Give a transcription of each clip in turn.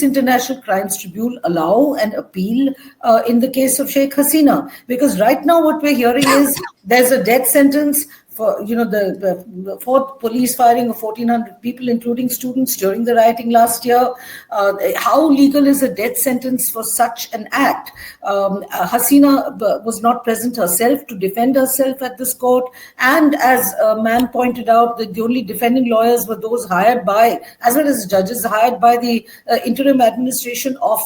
International Crimes Tribunal allow an appeal in the case of Sheikh Hasina? Because right now what we're hearing is there's a death sentence for, the fourth police firing of 1,400 people, including students, during the rioting last year. How legal is a death sentence for such an act? Hasina was not present herself to defend herself at this court. And as a man pointed out, the only defending lawyers were those hired by, as well as judges, hired by the interim administration of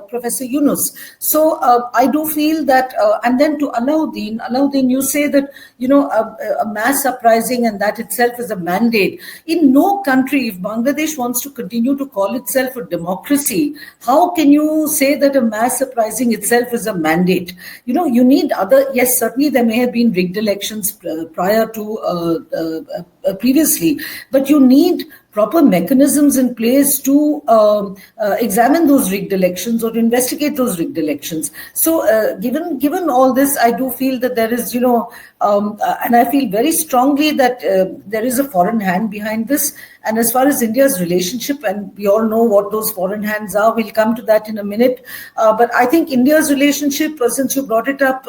Professor Yunus. So I do feel that, and then to Alauddin, you say that, a mass uprising, and that itself is a mandate. In no country, if Bangladesh wants to continue to call itself a democracy, how can you say that a mass uprising itself is a mandate? You need yes, certainly there may have been rigged elections prior to previously, but you need proper mechanisms in place to examine those rigged elections or to investigate those rigged elections. So given all this, I do feel that there is, and I feel very strongly that there is a foreign hand behind this. And as far as India's relationship, and we all know what those foreign hands are, we'll come to that in a minute. But I think India's relationship, since you brought it up,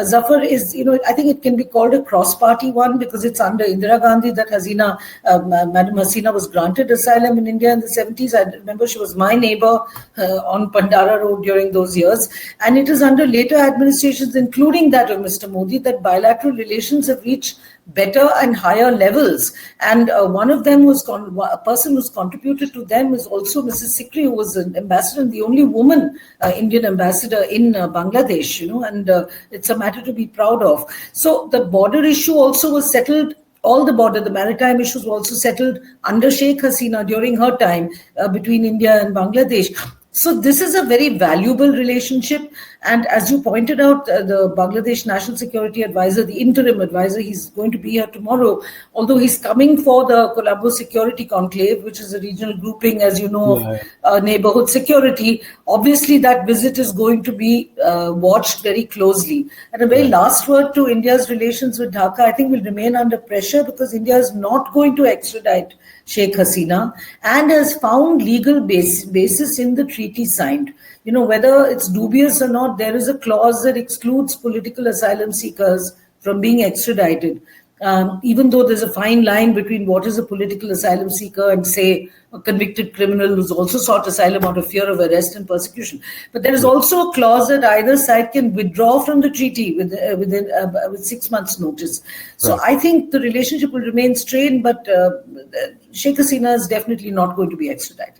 Zafar, is, I think it can be called a cross-party one, because it's under Indira Gandhi that Madam Hasina was granted asylum in India in the 70s. I remember she was my neighbor on Pandara Road during those years. And it is under later administrations, including that of Mr. Modi, that bilateral relations have reached better and higher levels. And one of them was a person who's contributed to them is also Mrs. Sikri, who was an ambassador and the only woman Indian ambassador in Bangladesh, and it's a matter to be proud of. So the border issue also was settled. The maritime issues were also settled under Sheikh Hasina during her time between India and Bangladesh. So this is a very valuable relationship. And as you pointed out, the Bangladesh National Security Advisor, the interim advisor, he's going to be here tomorrow, although he's coming for the Colombo Security Conclave, which is a regional grouping, as you know, of neighborhood security. Obviously, that visit is going to be watched very closely. And a very last word to India's relations with Dhaka, I think will remain under pressure because India is not going to extradite Sheikh Hasina and has found legal basis in the treaty signed. Whether it's dubious or not, there is a clause that excludes political asylum seekers from being extradited. Even though there's a fine line between what is a political asylum seeker and, say, a convicted criminal who's also sought asylum out of fear of arrest and persecution. But there is also a clause that either side can withdraw from the treaty with 6 months' notice. So I think the relationship will remain strained, but Sheikh Hasina is definitely not going to be extradited.